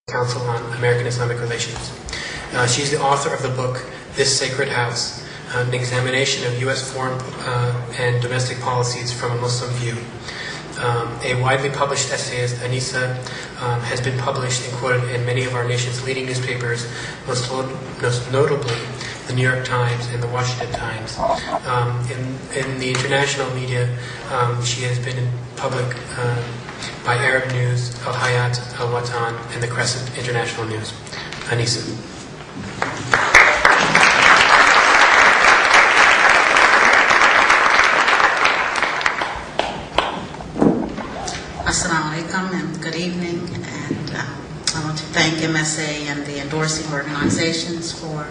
Council on American Islamic Relations. She's the author of the book, This Sacred House, an examination of U.S. foreign and domestic policies from a Muslim view. A widely published essayist, Anisa, has been published and quoted in many of our nation's leading newspapers, most notably the New York Times and the Washington Times. In the international media, she has been in public by Arab News, Al Hayat, Al Watan, and the Crescent International News. Anisa. Assalamu alaikum and good evening, and I want to thank MSA and the endorsing organizations for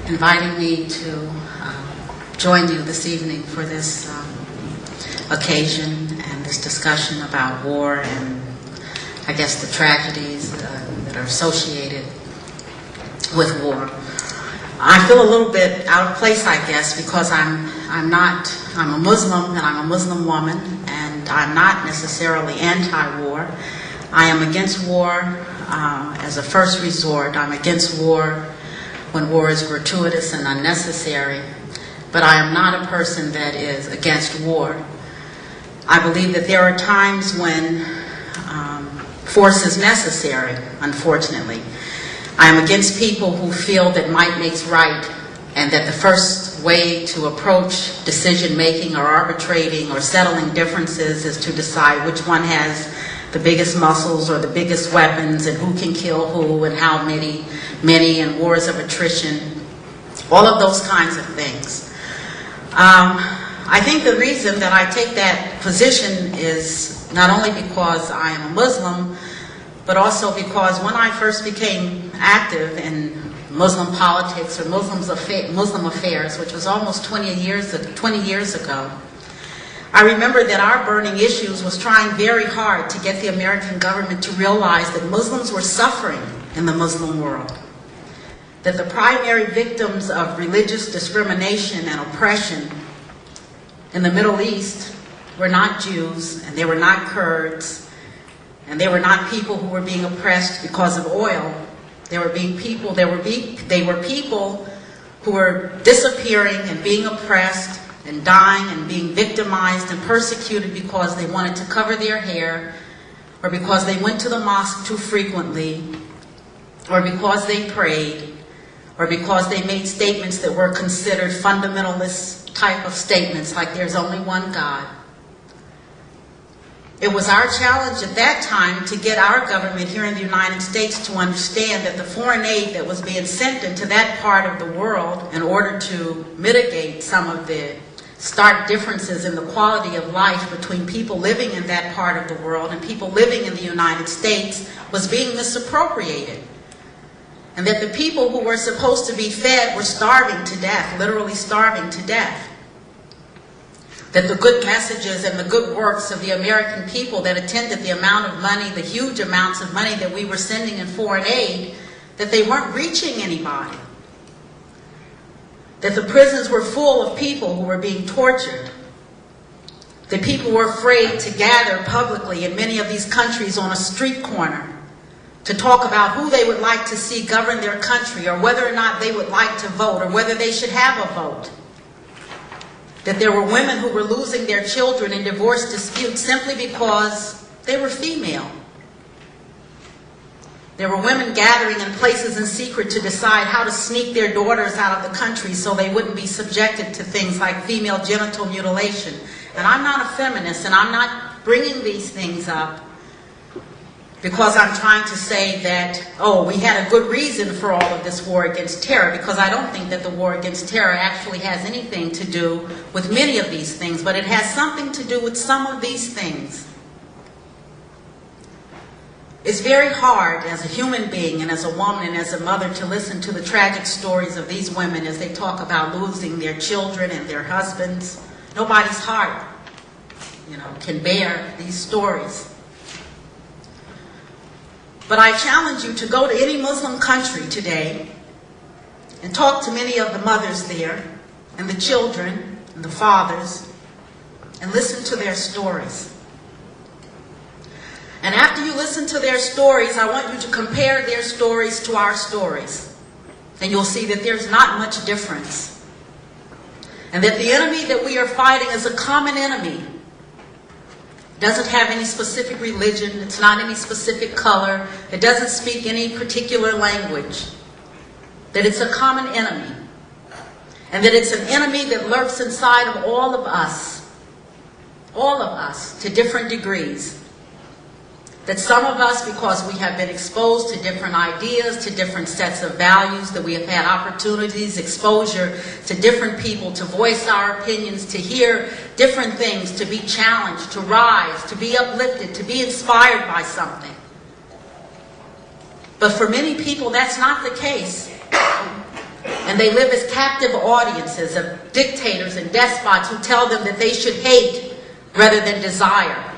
inviting me to join you this evening for this occasion and this discussion about war and I guess the tragedies that are associated with war. I feel a little bit out of place, I guess, because I'm a Muslim and I'm a Muslim woman, and I'm not necessarily anti-war. I am against war as a first resort. I'm against war when war is gratuitous and unnecessary, but I am not a person that is against war. I believe that there are times when force is necessary, unfortunately. I am against people who feel that might makes right, and that the first way to approach decision-making or arbitrating or settling differences is to decide which one has the biggest muscles or the biggest weapons and who can kill who and how many, and wars of attrition, all of those kinds of things. I think the reason that I take that position is not only because I am a Muslim, but also because when I first became active in Muslim politics or Muslim affairs, which was almost 20 years ago, I remember that our burning issues was trying very hard to get the American government to realize that Muslims were suffering in the Muslim world, that the primary victims of religious discrimination and oppression in the Middle East were not Jews, and they were not Kurds, and they were not people who were being oppressed because of oil. They were people who were disappearing and being oppressed and dying and being victimized and persecuted because they wanted to cover their hair, or because they went to the mosque too frequently, or because they prayed, or because they made statements that were considered fundamentalist type of statements, like there's only one God. It was our challenge at that time to get our government here in the United States to understand that the foreign aid that was being sent into that part of the world in order to mitigate some of the stark differences in the quality of life between people living in that part of the world and people living in the United States was being misappropriated. And that the people who were supposed to be fed were starving to death, literally starving to death. That the good messages and the good works of the American people that attended the amount of money, the huge amounts of money that we were sending in foreign aid, that they weren't reaching anybody. That the prisons were full of people who were being tortured. That people were afraid to gather publicly in many of these countries on a street corner to talk about who they would like to see govern their country, or whether or not they would like to vote, or whether they should have a vote. That there were women who were losing their children in divorce disputes simply because they were female. There were women gathering in places in secret to decide how to sneak their daughters out of the country so they wouldn't be subjected to things like female genital mutilation. And I'm not a feminist, and I'm not bringing these things up because I'm trying to say that, oh, we had a good reason for all of this war against terror, because I don't think that the war against terror actually has anything to do with many of these things, but it has something to do with some of these things. It's very hard as a human being and as a woman and as a mother to listen to the tragic stories of these women as they talk about losing their children and their husbands. Nobody's heart, can bear these stories. But I challenge you to go to any Muslim country today and talk to many of the mothers there, and the children, and the fathers, and listen to their stories. And after you listen to their stories, I want you to compare their stories to our stories. And you'll see that there's not much difference. And that the enemy that we are fighting is a common enemy. It doesn't have any specific religion. It's not any specific color. It doesn't speak any particular language. That it's a common enemy. And that it's an enemy that lurks inside of all of us, to different degrees. That some of us, because we have been exposed to different ideas, to different sets of values, that we have had opportunities, exposure to different people, to voice our opinions, to hear different things, to be challenged, to rise, to be uplifted, to be inspired by something. But for many people, that's not the case. And they live as captive audiences of dictators and despots who tell them that they should hate rather than desire.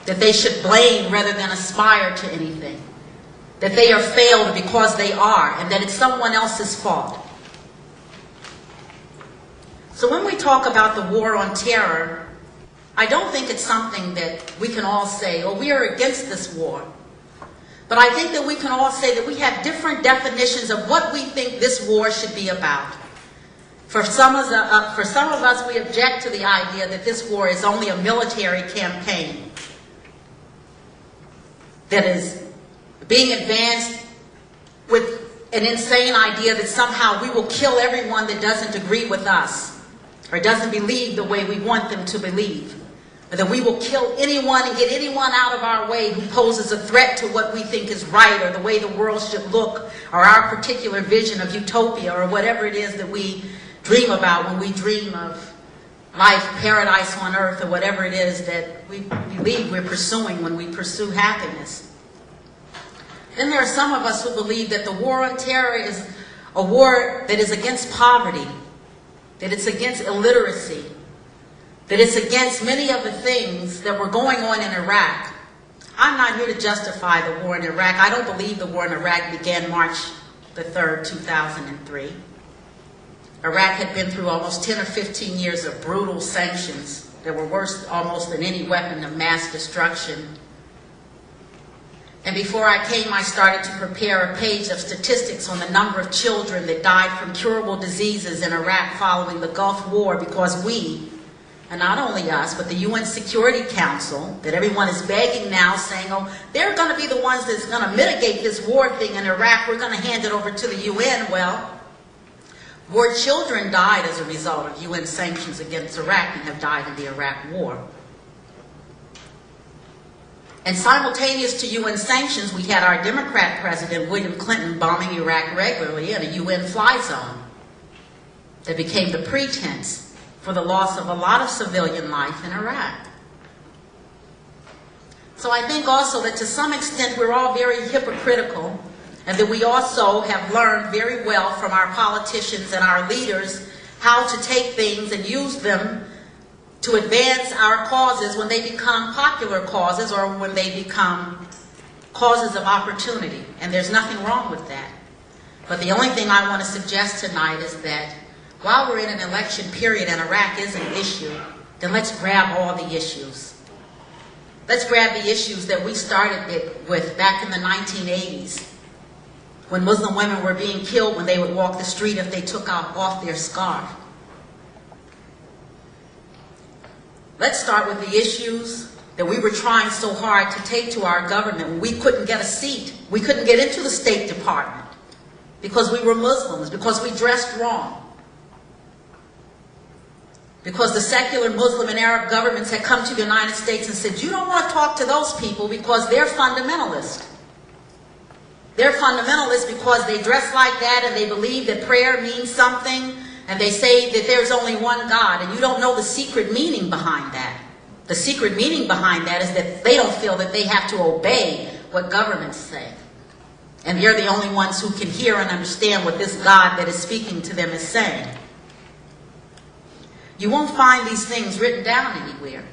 That they should blame rather than aspire to anything. That they are failed because they are, and that it's someone else's fault. So when we talk about the war on terror, I don't think it's something that we can all say, oh, we are against this war. But I think that we can all say that we have different definitions of what we think this war should be about. For some of us, we object to the idea that this war is only a military campaign that is being advanced with an insane idea that somehow we will kill everyone that doesn't agree with us or doesn't believe the way we want them to believe, or that we will kill anyone and get anyone out of our way who poses a threat to what we think is right or the way the world should look or our particular vision of utopia or whatever it is that we dream about when we dream of life, paradise on earth, or whatever it is that we believe we're pursuing when we pursue happiness. Then there are some of us who believe that the war on terror is a war that is against poverty, that it's against illiteracy, that it's against many of the things that were going on in Iraq. I'm not here to justify the war in Iraq. I don't believe the war in Iraq began March the 3rd, 2003. Iraq had been through almost 10 or 15 years of brutal sanctions that were worse almost than any weapon of mass destruction. And before I came, I started to prepare a page of statistics on the number of children that died from curable diseases in Iraq following the Gulf War because we, and not only us, but the UN Security Council, that everyone is begging now, saying, oh, they're going to be the ones that's going to mitigate this war thing in Iraq. We're going to hand it over to the UN. Well, more children died as a result of UN sanctions against Iraq than have died in the Iraq War. And simultaneous to UN sanctions, we had our Democrat President, William Clinton, bombing Iraq regularly in a UN fly zone that became the pretense for the loss of a lot of civilian life in Iraq. So I think also that to some extent we're all very hypocritical, and that we also have learned very well from our politicians and our leaders how to take things and use them to advance our causes when they become popular causes or when they become causes of opportunity. And there's nothing wrong with that. But the only thing I want to suggest tonight is that while we're in an election period and Iraq is an issue, then let's grab all the issues. Let's grab the issues that we started it with back in the 1980s, when Muslim women were being killed when they would walk the street if they took off their scarf. Let's start with the issues that we were trying so hard to take to our government when we couldn't get a seat. We couldn't get into the State Department because we were Muslims, because we dressed wrong, because the secular Muslim and Arab governments had come to the United States and said, you don't want to talk to those people because they're fundamentalist. They're fundamentalists because they dress like that and they believe that prayer means something, and they say that there's only one God, and you don't know the secret meaning behind that. The secret meaning behind that is that they don't feel that they have to obey what governments say. And they're the only ones who can hear and understand what this God that is speaking to them is saying. You won't find these things written down anywhere.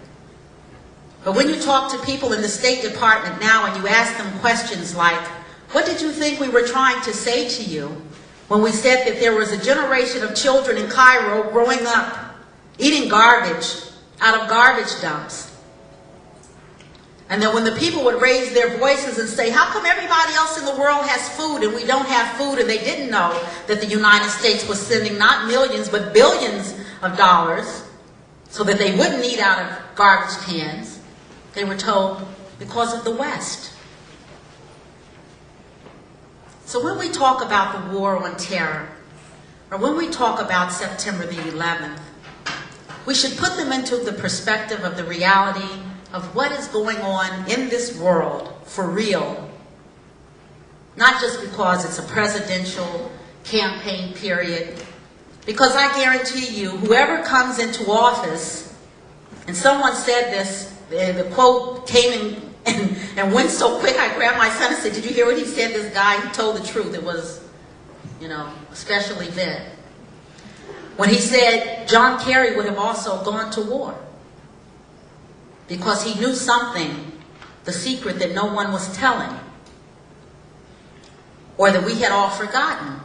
But when you talk to people in the State Department now and you ask them questions like, what did you think we were trying to say to you when we said that there was a generation of children in Cairo growing up eating garbage out of garbage dumps? And then when the people would raise their voices and say, how come everybody else in the world has food and we don't have food? And they didn't know that the United States was sending not millions but billions of dollars so that they wouldn't eat out of garbage cans. They were told, because of the West. So when we talk about the war on terror, or when we talk about September the 11th, we should put them into the perspective of the reality of what is going on in this world for real. Not just because it's a presidential campaign period. Because I guarantee you, whoever comes into office, and someone said this, the quote came in and went so quick, I grabbed my son and said, did you hear what he said? This guy, he told the truth. It was, a special event. When he said John Kerry would have also gone to war because he knew something, the secret that no one was telling, or that we had all forgotten.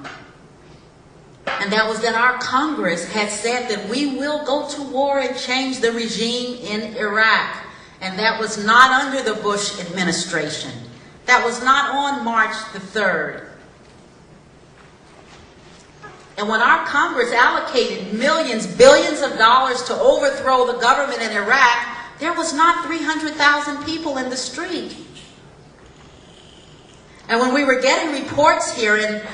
And that was that our Congress had said that we will go to war and change the regime in Iraq. And that was not under the Bush administration. That was not on March the 3rd. And when our Congress allocated millions, billions of dollars to overthrow the government in Iraq, there was not 300,000 people in the street. And when we were getting reports here and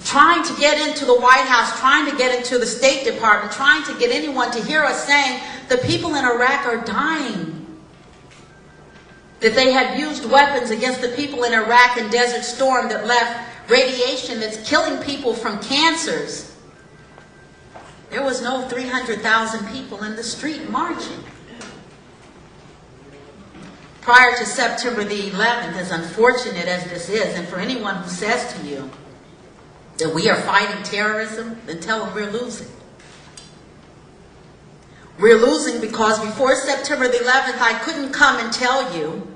trying to get into the White House, trying to get into the State Department, trying to get anyone to hear us saying the people in Iraq are dying, that they had used weapons against the people in Iraq in Desert Storm that left radiation that's killing people from cancers. There was no 300,000 people in the street marching. Prior to September the 11th, as unfortunate as this is, and for anyone who says to you that we are fighting terrorism, then tell them we're losing. We're losing because before September the 11th, I couldn't come and tell you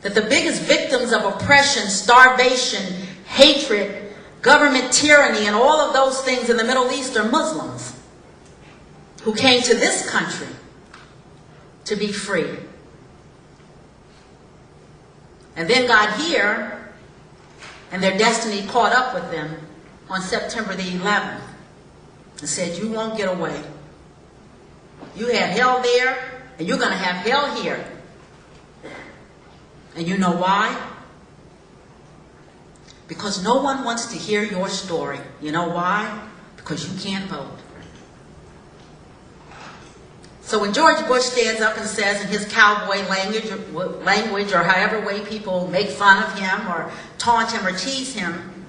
that the biggest victims of oppression, starvation, hatred, government tyranny, and all of those things in the Middle East are Muslims who came to this country to be free. And then got here, and their destiny caught up with them on September the 11th and said, you won't get away. You had hell there, and you're going to have hell here. And you know why? Because no one wants to hear your story. You know why? Because you can't vote. So when George Bush stands up and says in his cowboy language or however way people make fun of him or taunt him or tease him,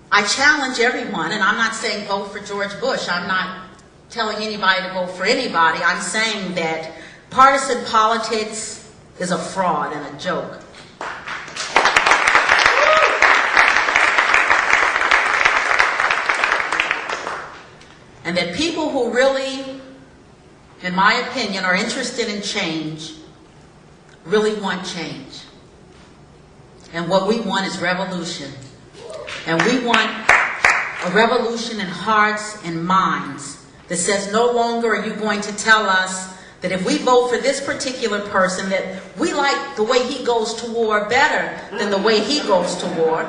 I challenge everyone, and I'm not saying vote for George Bush. I'm not telling anybody to vote for anybody. I'm saying that partisan politics is a fraud and a joke. And that people who really, in my opinion, are interested in change, really want change. And what we want is revolution. And we want a revolution in hearts and minds that says no longer are you going to tell us that if we vote for this particular person that we like the way he goes to war better than the way he goes to war,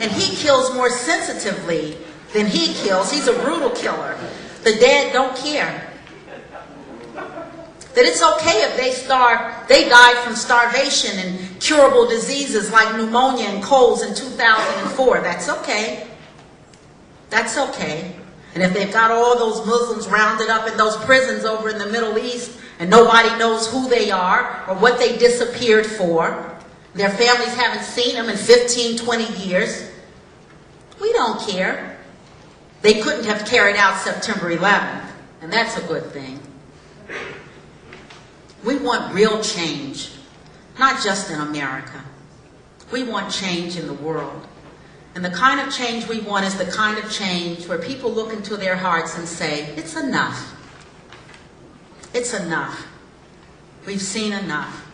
and he kills more sensitively than he kills. He's a brutal killer. The dead don't care. That it's okay if they starve, they died from starvation and curable diseases like pneumonia and colds in 2004. That's okay. That's okay. And if they've got all those Muslims rounded up in those prisons over in the Middle East and nobody knows who they are or what they disappeared for, their families haven't seen them in 15, 20 years, we don't care. They couldn't have carried out September 11th, and that's a good thing. We want real change, not just in America. We want change in the world. And the kind of change we want is the kind of change where people look into their hearts and say, it's enough. It's enough. We've seen enough.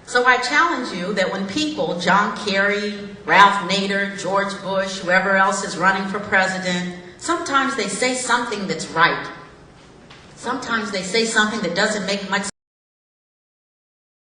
So I challenge you that when people, John Kerry, Ralph Nader, George Bush, whoever else is running for president, sometimes they say something that's right. Sometimes they say something that doesn't make much